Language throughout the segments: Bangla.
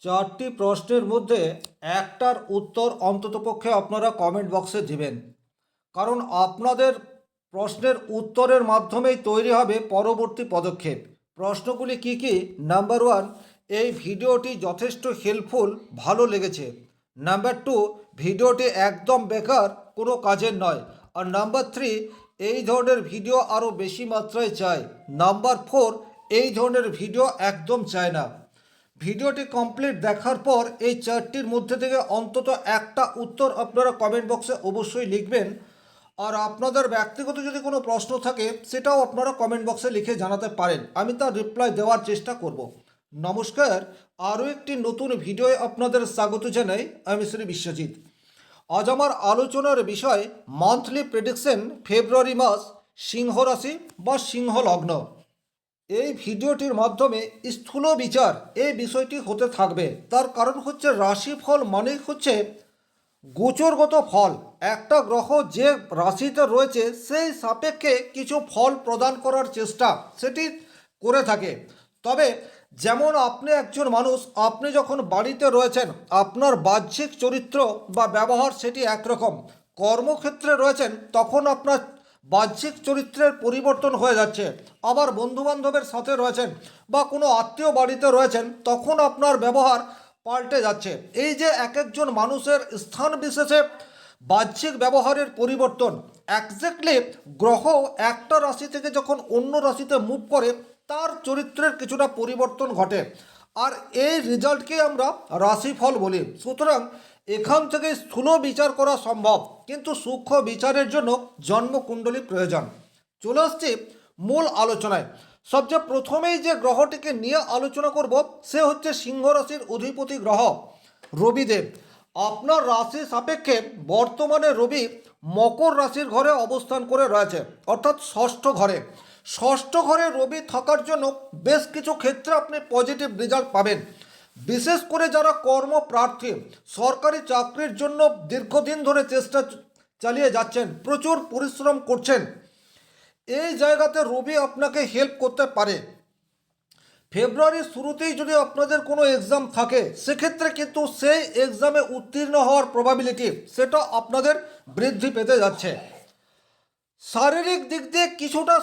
চারটি প্রশ্নের মধ্যে একটার উত্তর অন্ততপক্ষে আপনারা কমেন্ট বক্সে দিবেন, কারণ আপনাদের প্রশ্নের উত্তরের মাধ্যমেই তৈরি হবে পরবর্তী পদক্ষেপ। প্রশ্নগুলি কি কি? নাম্বার ওয়ান, এই ভিডিওটি যথেষ্ট হেল্পফুল, ভালো লেগেছে। নাম্বার টু, ভিডিওটি একদম বেকার, কোনো কাজের নয়। আর নাম্বার থ্রি, এই ধরনের ভিডিও আরও বেশি মাত্রায় চাই। নাম্বার ফোর, এই ধরনের ভিডিও একদম চায় না। ভিডিওটি কমপ্লিট দেখার পর এই চারটির মধ্যে থেকে অন্তত একটা উত্তর আপনারা কমেন্ট বক্সে অবশ্যই লিখবেন। আর আপনাদের ব্যক্তিগত যদি কোনো প্রশ্ন থাকে সেটাও আপনারা কমেন্ট বক্সে লিখে জানাতে পারেন, আমি তার রিপ্লাই দেওয়ার চেষ্টা করব। নমস্কার, আরও একটি নতুন ভিডিওয়ে আপনাদের স্বাগত জানাই। আমি শ্রী বিশ্বজিৎ। আজ আমার আলোচনার বিষয় মান্থলি প্রেডিকশন ফেব্রুয়ারি মাস, সিংহ রাশি বা সিংহ লগ্ন। এই ভিডিওটির মাধ্যমে স্থূল বিচার এই বিষয়টি হতে থাকবে। তার কারণ হচ্ছে রাশিফল মানেই হচ্ছে গোচরগত ফল। একটা গ্রহ যে রাশিতে রয়েছে সেই সাপেক্ষে কিছু ফল প্রদান করার চেষ্টা সেটি করে থাকে। তবে যেমন আপনি একজন মানুষ, আপনি যখন বাড়িতে রয়েছেন আপনার বাহ্যিক চরিত্র বা ব্যবহার সেটি একরকম, কর্মক্ষেত্রে রয়েছেন তখন আপনার বাহ্যিক চরিত্রের পরিবর্তন হয়ে যাচ্ছে। আবার বন্ধুবান্ধবের সাথে রয়েছেন বা কোনো আত্মীয় বাড়িতে রয়েছেন তখন আপনার ব্যবহার পাল্টে যাচ্ছে। এই যে এক একজন মানুষের স্থান বিশেষে বাহ্যিক ব্যবহারের পরিবর্তন, একজ্যাক্টলি গ্রহ একটা রাশি থেকে যখন অন্য রাশিতে মুভ করে তার চরিত্রের কিছুটা পরিবর্তন ঘটে, আর এই রেজাল্টকে আমরা রাশিফল বলি। সুতরাং এখান থেকে স্থূল বিচার করা সম্ভব, কিন্তু সূক্ষ্ম বিচারের জন্য জন্মকুণ্ডলী প্রয়োজন। চলে আসছি মূল আলোচনায়। সবচেয়ে প্রথমেই যে গ্রহটিকে নিয়ে আলোচনা করব সে হচ্ছে সিংহ রাশির অধিপতি গ্রহ রবিদেব। আপনার রাশি সাপেক্ষে বর্তমানে রবি মকর রাশির ঘরে অবস্থান করে রয়েছে, অর্থাৎ ষষ্ঠ ঘরে। ষষ্ঠ ঘরে রবি থাকার জন্য বেশ কিছু ক্ষেত্রে আপনি পজিটিভ রেজাল্ট পাবেন। বিশেষ করে যারা কর্মপ্রার্থী, সরকারি চাকরির জন্য দীর্ঘদিন ধরে চেষ্টা চালিয়ে যাচ্ছেন, প্রচুর পরিশ্রম করছেন, এই জায়গাতে রবি আপনাকে হেল্প করতে পারে। ফেব্রুয়ারির শুরুতেই যদি আপনাদের কোনো এক্সাম থাকে সেক্ষেত্রে কিন্তু সেই এক্সামে উত্তীর্ণ হওয়ার প্রবাবিলিটি সেটা আপনাদের বৃদ্ধি পেতে যাচ্ছে। শারীরিক দিক দিয়ে কিছুটা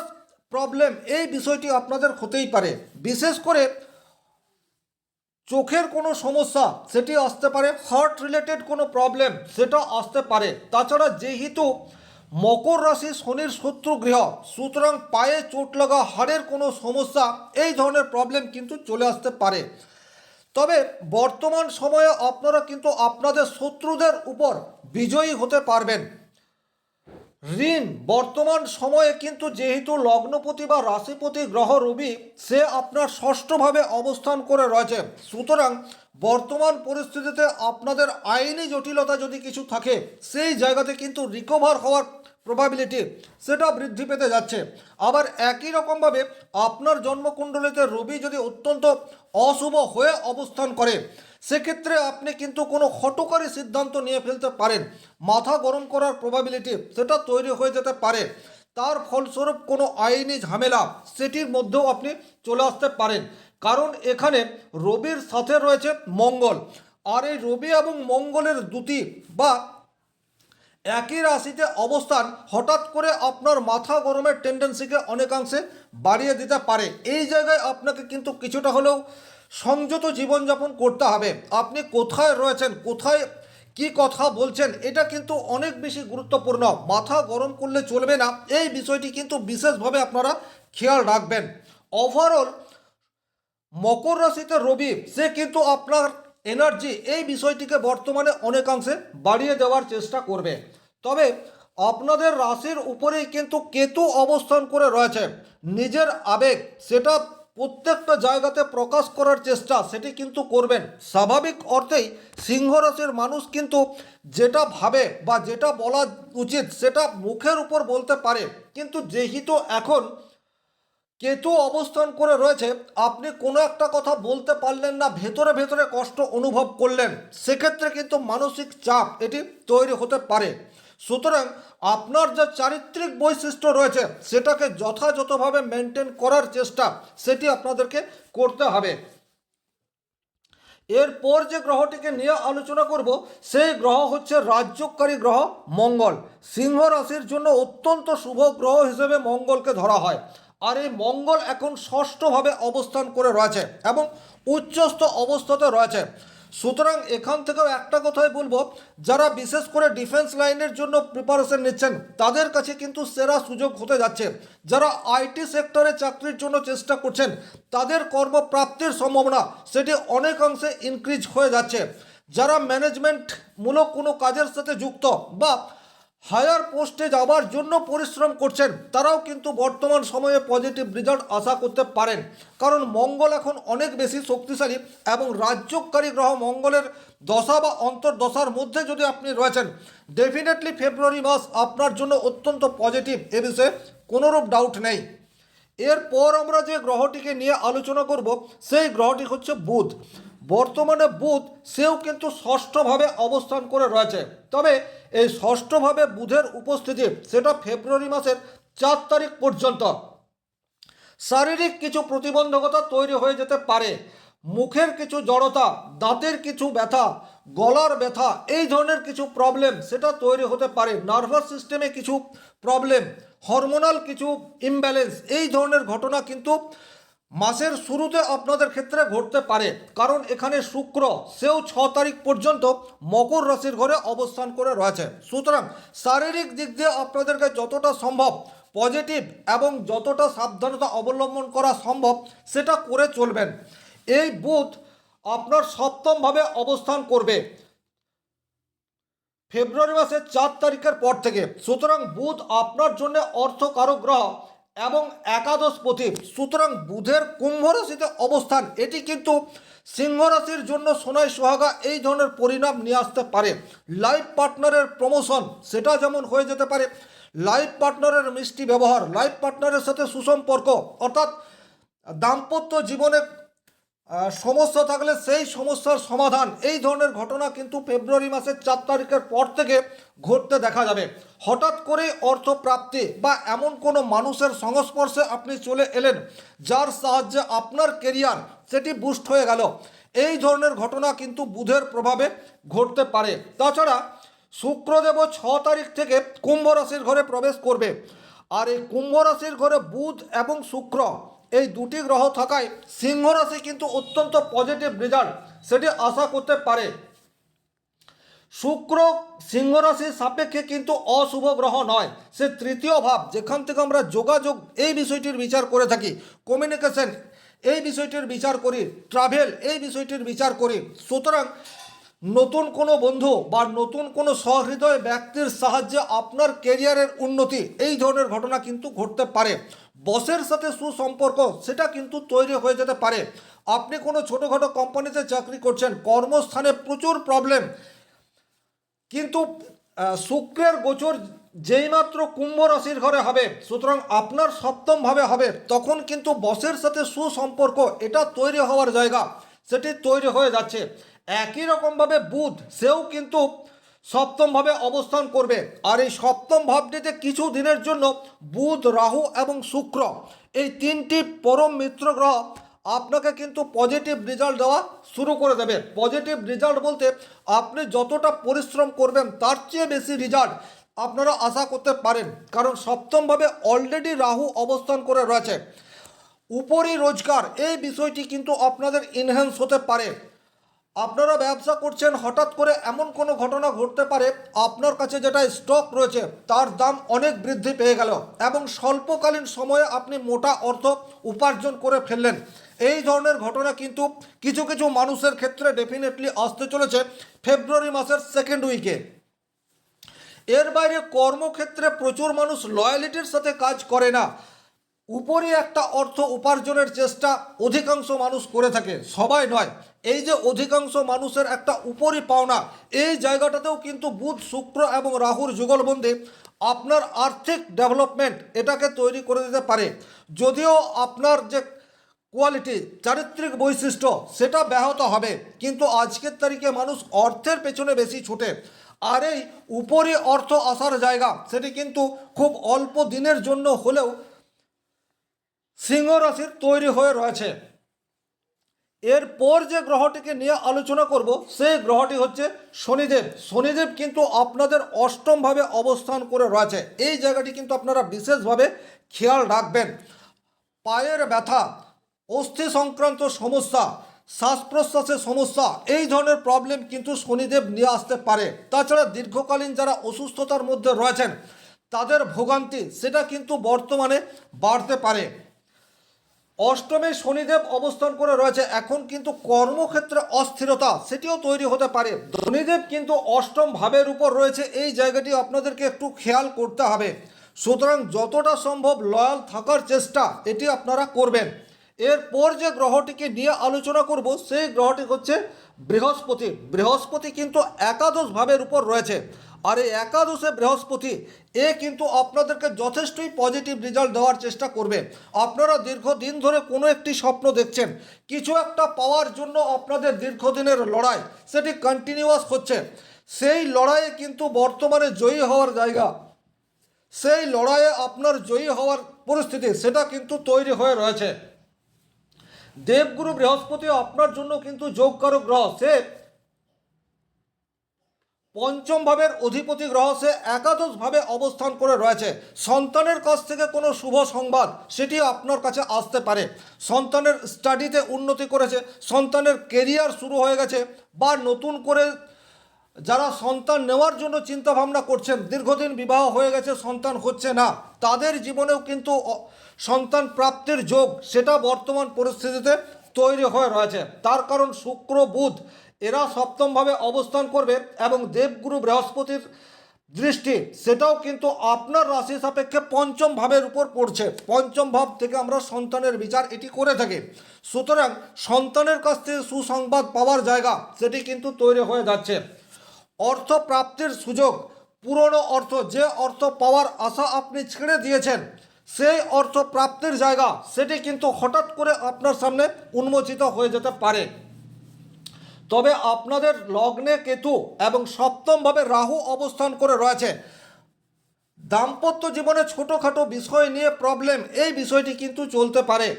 প্রবলেম এই বিষয়টি আপনাদের হতেই পারে। বিশেষ করে চোখের কোনো সমস্যা সেটি আসতে পারে, হার্ট রিলেটেড কোনো প্রবলেম সেটা আসতে পারে। তাছাড়া যেহেতু মকর রাশি শনির শত্রু গৃহ, সুতরাং পায়ে চোট লাগা, হাড়ের কোনো সমস্যা, এই ধরনের প্রবলেম কিন্তু চলে আসতে পারে। তবে বর্তমান সময়ে আপনারা কিন্তু আপনাদের শত্রুদের উপর বিজয়ী হতে পারবেন। ঋণ বর্তমান সময়ে কিন্তু যেহেতু লগ্নপতি বা রাশিপতি গ্রহ রবি সে আপনার ষষ্ঠভাবে অবস্থান করে রয়েছে, সুতরাং বর্তমান পরিস্থিতিতে আপনাদের আইনি জটিলতা যদি কিছু থাকে সেই জায়গাতে কিন্তু রিকভার হওয়ার প্রবাবিলিটি সেটা বৃদ্ধি পেতে যাচ্ছে। আবার একই রকমভাবে আপনার জন্মকুণ্ডলিতে রবি যদি অত্যন্ত অশুভ হয়ে অবস্থান করে সেক্ষেত্রে আপনি কিন্তু কোনো হঠকারী সিদ্ধান্ত নিয়ে ফেলতে পারেন, মাথা গরম করার প্রবাবিলিটি সেটা তৈরি হয়ে যেতে পারে। তার ফলস্বরূপ কোনো আইনি ঝামেলা সেটির মধ্যেও আপনি চলে আসতে পারেন, কারণ এখানে রবির সাথে রয়েছে মঙ্গল। আর এই রবি এবং মঙ্গলের দ্যুতি বা একই রাশিতে অবস্থান হঠাৎ করে আপনার মাথা গরমের টেন্ডেন্সিকে অনেকাংশে বাড়িয়ে দিতে পারে। এই জায়গায় আপনাকে কিন্তু কিছুটা হলেও সংযত জীবনযাপন করতে হবে। আপনি কোথায় রয়েছেন, কোথায় কি কথা বলছেন, এটা কিন্তু অনেক বেশি গুরুত্বপূর্ণ। মাথা গরম করলে চলবে না, এই বিষয়টি কিন্তু বিশেষভাবে আপনারা খেয়াল রাখবেন। ওভারঅল মকর রাশিতে রবি সে কিন্তু আপনার এনার্জি এই বিষয়টিকে বর্তমানে অনেকাংশে বাড়িয়ে দেওয়ার চেষ্টা করবে। তবে আপনাদের রাশির উপরেই কিন্তু কেতু অবস্থান করে রয়েছে। নিজের আবেগ সেটা প্রত্যেকটা জায়গাতে প্রকাশ করার চেষ্টা সেটি কিন্তু করবেন। স্বাভাবিক অর্থেই সিংহ রাশির মানুষ কিন্তু যেটা ভাবে বা যেটা বলা উচিত সেটা মুখের উপর বলতে পারে, কিন্তু যেহেতু এখন কেতু অবস্থান করে রয়েছে, আপনি কোনো একটা কথা বলতে পারলেন না, ভেতরে ভেতরে কষ্ট অনুভব করলেন, সেক্ষেত্রে কিন্তু মানসিক চাপ এটি তৈরি হতে পারে। সুতরাং আপনার যা চারিত্রিক বৈশিষ্ট্য রয়েছে সেটাকে যথাযথভাবে মেনটেন করার চেষ্টা সেটি আপনাদেরকে করতে হবে। এরপর যে গ্রহটিকে নিয়ে আলোচনা করব সেই গ্রহ হচ্ছে রাজ্যকারী গ্রহ মঙ্গল। সিংহ রাশির জন্য অত্যন্ত শুভ গ্রহ হিসেবে মঙ্গলকে ধরা হয়। আর এই মঙ্গল এখন ষষ্ঠভাবে অবস্থান করে রয়েছে এবং উচ্চস্থ অবস্থাতে রয়েছে। সুতরাং এখান থেকেও একটা কথাই বলবো, যারা বিশেষ করে ডিফেন্স লাইনের জন্য প্রিপারেশন নিচ্ছেন তাদের কাছে কিন্তু সেরা সুযোগ হতে যাচ্ছে। যারা আইটি সেক্টরে চাকরির জন্য চেষ্টা করছেন তাদের কর্মপ্রাপ্তির সম্ভাবনা সেটি অনেকাংশে ইনক্রিজ হয়ে যাচ্ছে। যারা ম্যানেজমেন্টমূলক কোনো কাজের সাথে যুক্ত বা হায়ার পোস্টে যাওয়ার জন্য পরিশ্রম করছেন তারাও কিন্তু বর্তমান সময়ে পজিটিভ রেজাল্ট আশা করতে পারেন, কারণ মঙ্গল এখন অনেক বেশি শক্তিশালী এবং রাজ্যকারী গ্রহ মঙ্গলের দশা বা অন্তর্দশার মধ্যে যদি আপনি রয়েছেন ডেফিনেটলি ফেব্রুয়ারি মাস আপনার জন্য অত্যন্ত পজিটিভ, এ বিষয়ে কোনোরূপ ডাউট নেই। এরপর আমরা যে গ্রহটিকে নিয়ে আলোচনা করব সেই গ্রহটি হচ্ছে বুধ। বর্তমানে বুধ সেও কিন্তু ষষ্ঠভাবে অবস্থান করে রয়েছে, তবে এই ষষ্ঠভাবে বুধের উপস্থিতি সেটা ফেব্রুয়ারি মাসের 4 তারিখ পর্যন্ত। শারীরিক কিছু প্রতিবন্ধকতা তৈরি হয়ে যেতে পারে, মুখের কিছু জড়তা, দাঁতের কিছু ব্যথা, গলার ব্যথা, এই ধরনের কিছু প্রবলেম সেটা তৈরি হতে পারে। নার্ভাস সিস্টেমে কিছু প্রবলেম, হরমোনাল কিছু ইমব্যালেন্স, এই ধরনের ঘটনা কিন্তু মাসের শুরুতে আপনাদের ক্ষেত্রে ঘটতে পারে, কারণ এখানে শুক্র সেও 6 তারিখ পর্যন্ত মকর রাশির ঘরে অবস্থান করে রয়েছে। সুতরাং শারীরিক দিক দিয়ে আপনাদেরকে যতটা সম্ভব পজিটিভ এবং যতটা সাবধানতা অবলম্বন করা সম্ভব সেটা করে চলবেন। এই বুধ আপনার সপ্তমভাবে অবস্থান করবে ফেব্রুয়ারি মাসের 4 তারিখের পর থেকে। সুতরাং বুধ আপনার জন্য অর্থকারক গ্রহ এবং একাদশপতি। সুতরাং বুধের কুম্ভ রাশিতে অবস্থান এটি কিন্তু সিংহ রাশির জন্য সোনায় সোহাগা এই ধরনের পরিণাম নিয়ে আসতে পারে। লাইফ পার্টনারের প্রমোশন সেটা যেমন হয়ে যেতে পারে, লাইফ পার্টনারের মিষ্টি ব্যবহার, লাইফ পার্টনারের সাথে সুসম্পর্ক, অর্থাৎ দাম্পত্য জীবনে সমস্যা থাকলে সেই সমস্যার সমাধান, এই ধরনের ঘটনা কিন্তু ফেব্রুয়ারি মাসের 4 তারিখের পর থেকে ঘটতে দেখা যাবে। হঠাৎ করে অর্থপ্রাপ্তি বা এমন কোনো মানুষের সংস্পর্শে আপনি চলে এলেন যার সাহায্যে আপনার কেরিয়ার সেটি বুস্ট হয়ে গেল, এই ধরনের ঘটনা কিন্তু বুধের প্রভাবে ঘটতে পারে। তাছাড়া শুক্রদেবও 6 তারিখ থেকে কুম্ভ রাশির ঘরে প্রবেশ করবে। আর এই কুম্ভ রাশির ঘরে বুধ এবং শুক্র এই দুটি গ্রহ থাকায় সিংহ রাশি কিন্তু অত্যন্ত পজিটিভ রেজাল্ট সেটি আশা করতে পারে। শুক্র সিংহ রাশির সাপেক্ষে কিন্তু অশুভ গ্রহ নয়, সে তৃতীয় ভাব যেখান থেকে আমরা যোগাযোগ এই বিষয়টির বিচার করে থাকি, কমিউনিকেশন এই বিষয়টির বিচার করি, ট্রাভেল এই বিষয়টির বিচার করি। সুতরাং নতুন কোনো বন্ধু বা নতুন কোনো সহৃদয় ব্যক্তির সাহায্যে আপনার কেরিয়ারের উন্নতি এই ধরনের ঘটনা কিন্তু ঘটতে পারে। বসের সাথে সুসম্পর্ক সেটা কিন্তু তৈরি হয়ে যেতে পারে। আপনি কোনো ছোটোখাটো কোম্পানিতে চাকরি করছেন, কর্মস্থানে প্রচুর প্রবলেম, কিন্তু শুক্রের গোচর যেইমাত্র কুম্ভ রাশির ঘরে হবে, সুতরাং আপনার সপ্তমভাবে হবে, তখন কিন্তু বসের সাথে সুসম্পর্ক এটা তৈরি হওয়ার জায়গা সেটি তৈরি হয়ে যাচ্ছে। একই রকমভাবে বুধ সেও কিন্তু সপ্তমভাবে অবস্থান করবে। আর এই সপ্তম ভাবটিতে কিছু দিনের জন্য বুধ, রাহু এবং শুক্র এই তিনটি পরম মিত্র গ্রহ আপনাকে কিন্তু পজিটিভ রেজাল্ট দেওয়া শুরু করে দেবে। পজিটিভ রেজাল্ট বলতে আপনি যতটা পরিশ্রম করবেন তার চেয়ে বেশি রেজাল্ট আপনারা আশা করতে পারেন, কারণ সপ্তমভাবে অলরেডি রাহু অবস্থান করে রয়েছে। উপরি রোজগার এই বিষয়টি কিন্তু আপনাদের ইনহ্যান্স হতে পারে। আপনারা ব্যবসা করছেন, হঠাৎ করে এমন কোনো ঘটনা ঘটতে পারে আপনার কাছে যেটা স্টক রয়েছে তার দাম অনেক বৃদ্ধি পেয়ে গেল এবং স্বল্পকালীন সময়ে আপনি মোটা অর্থ উপার্জন করে ফেললেন। এই ধরনের ঘটনা কিন্তু কিছু কিছু মানুষের ক্ষেত্রে ডেফিনেটলি আসতে চলেছে ফেব্রুয়ারি মাসের সেকেন্ড উইকে। এর বাইরে কর্মক্ষেত্রে প্রচুর মানুষ লয়ালিটির সাথে কাজ করে না, উপরে একটা অর্থ উপার্জনের চেষ্টা অধিকাংশ মানুষ করে থাকে, সবাই নয়। এই যে অধিকাংশ মানুষের একটা উপরি পাওনা, এই জায়গাটাতেও কিন্তু বুধ, শুক্র এবং রাহুর যুগলবন্দি আপনার আর্থিক ডেভেলপমেন্ট এটাকে তৈরি করে দিতে পারে। যদিও আপনার যে কোয়ালিটি, চারিত্রিক বৈশিষ্ট্য সেটা ব্যাহত হবে, কিন্তু আজকের তারিখে মানুষ অর্থের পেছনে বেশি ছুটে। আর এই উপরি অর্থ আসার জায়গা সেটি কিন্তু খুব অল্প দিনের জন্য হলেও সিংহ রাশির তৈরি হয়ে রয়েছে। এরপর যে গ্রহটিকে নিয়ে আলোচনা করব সেই গ্রহটি হচ্ছে শনিদেব। শনিদেব কিন্তু আপনাদের অষ্টমভাবে অবস্থান করে রয়েছে। এই জায়গাটি কিন্তু আপনারা বিশেষভাবে খেয়াল রাখবেন। পায়ের ব্যথা, অস্থি সংক্রান্ত সমস্যা, শ্বাস প্রশ্বাসের সমস্যা, এই ধরনের প্রবলেম কিন্তু শনিদেব নিয়ে আসতে পারে। তাছাড়া দীর্ঘকালীন যারা অসুস্থতার মধ্যে রয়েছেন তাদের ভোগান্তি সেটা কিন্তু বর্তমানে বাড়তে পারে। অষ্টমে শনিদেব অবস্থান করে রয়েছে, এখন কিন্তু কর্মক্ষেত্রে অস্থিরতা সেটিও তৈরি হতে পারে। শনিদেব কিন্তু অষ্টম ভাবের উপর রয়েছে, এই জায়গাটি আপনাদেরকে একটু খেয়াল করতে হবে। সুতরাং যতটা সম্ভব লয়াল থাকার চেষ্টা এটি আপনারা করবেন। এরপর যে গ্রহটিকে নিয়ে আলোচনা করব সেই গ্রহটি হচ্ছে বৃহস্পতি। বৃহস্পতি কিন্তু একাদশ ভাবের উপর রয়েছে, আর এই একাদশে বৃহস্পতি কিন্তু আপনাদেরকে যথেষ্টই পজিটিভ রেজাল্ট দেওয়ার চেষ্টা করবে। আপনারা দীর্ঘদিন ধরে কোনো একটি স্বপ্ন দেখছেন, কিছু একটা পাওয়ার জন্য আপনাদের দীর্ঘদিনের লড়াই সেটি কন্টিনিউয়াস হচ্ছে, সেই লড়াইয়ে কিন্তু বর্তমানে জয়ী হওয়ার জায়গা, সেই লড়াইয়ে আপনার জয়ী হওয়ার পরিস্থিতি সেটা কিন্তু তৈরি হয়ে রয়েছে। দেবগুরু বৃহস্পতি আপনার জন্য কিন্তু যোগকারক গ্রহ, সে পঞ্চম ভাবের অধিপতি গ্রহ, সে একাদশ ভাবে অবস্থান করে রয়েছে। সন্তানের কাছ থেকে কোনো শুভ সংবাদ সেটি আপনার কাছে আসতে পারে। সন্তানের স্টাডিতে উন্নতি করেছে, সন্তানের কেরিয়ার শুরু হয়ে গেছে, বা নতুন করে যারা সন্তান নেওয়ার জন্য চিন্তা ভাবনা করছেন, দীর্ঘদিন বিবাহ হয়ে গেছে সন্তান হচ্ছে না, তাদের জীবনেও কিন্তু সন্তান প্রাপ্তির যোগ সেটা বর্তমান পরিস্থিতিতে তৈরি হয়ে রয়েছে। তার কারণ শুক্র বুধ এরা সপ্তমভাবে অবস্থান করবে, এবং দেবগুরু বৃহস্পতির দৃষ্টি সেটাও কিন্তু আপনার রাশি সাপেক্ষে পঞ্চম ভাবের উপর পড়ছে। পঞ্চম ভাব থেকে আমরা সন্তানের বিচার এটি করে থাকি। সুতরাং সন্তানের কাছ থেকে সুসংবাদ পাওয়ার জায়গা সেটি কিন্তু তৈরি হয়ে যাচ্ছে। অর্থ প্রাপ্তির সুযোগ, পুরনো অর্থ, যে অর্থ পাওয়ার আশা আপনি ছেড়ে দিয়েছেন সেই অর্থ প্রাপ্তির জায়গা সেটি কিন্তু হঠাৎ করে আপনার সামনে উন্মোচিত হয়ে যেতে পারে। তবে আপনাদের লগ্নে কেতু এবং সপ্তমভাবে রাহু অবস্থান করে রয়েছে, দাম্পত্য জীবনে ছোটোখাটো বিষয় নিয়ে প্রবলেম, এই বিষয়টি কিন্তু চলতে পারে।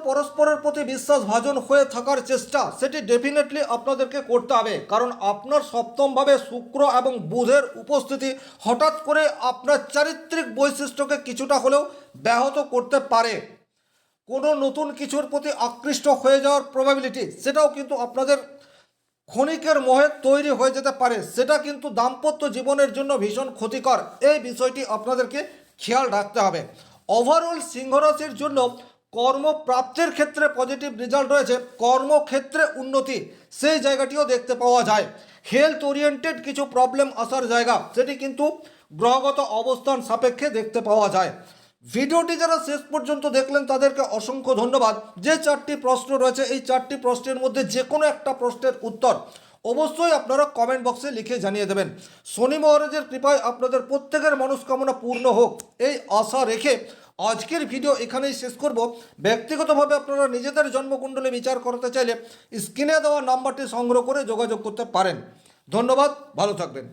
পরস্পরের প্রতি বিশ্বাসভাজন হয়ে থাকার চেষ্টা সেটি ডেফিনেটলি আপনাদেরকে করতে হবে, কারণ আপনার সপ্তমভাবে শুক্র এবং বুধের উপস্থিতি হঠাৎ করে আপনার চারিত্রিক বৈশিষ্ট্যকে কিছুটা হলেও ব্যাহত করতে পারে। কোনো নতুন কিছুর প্রতি আকৃষ্ট হয়ে যাওয়ার প্রবাবিলিটি সেটাও কিন্তু আপনাদের ক্ষণিকের মোহে তৈরি হয়ে যেতে পারে, সেটা কিন্তু দাম্পত্য জীবনের জন্য ভীষণ ক্ষতিকর। এই বিষয়টি আপনাদেরকে খেয়াল রাখতে হবে। ওভারঅল সিংহরাশির জন্য কর্মপ্রাপ্তির ক্ষেত্রে পজিটিভ রেজাল্ট রয়েছে, কর্মক্ষেত্রে উন্নতি সেই জায়গাটিও দেখতে পাওয়া যায়। হেলথ ওরিয়েন্টেড কিছু প্রবলেম আসার জায়গা সেটি কিন্তু গ্রহগত অবস্থান সাপেক্ষে দেখতে পাওয়া যায়। ভিডিওটি যারা শেষ পর্যন্ত দেখলেন তাদেরকে অসংখ্য ধন্যবাদ। যে চারটি প্রশ্ন রয়েছে এই চারটি প্রশ্নের মধ্যে যে কোনো একটা প্রশ্নের উত্তর অবশ্যই আপনারা কমেন্ট বক্সে লিখে জানিয়ে দেবেন। শনি মহারাজের কৃপায় আপনাদের প্রত্যেকের মনস্কামনা পূর্ণ হোক এই আশা রেখে আজকের ভিডিও এখানেই শেষ করব। ব্যক্তিগতভাবে আপনারা নিজেদের জন্মকুণ্ডলী বিচার করতে চাইলে স্ক্রিনে দেওয়া নাম্বারটি সংগ্রহ করে যোগাযোগ করতে পারেন। ধন্যবাদ, ভালো থাকবেন।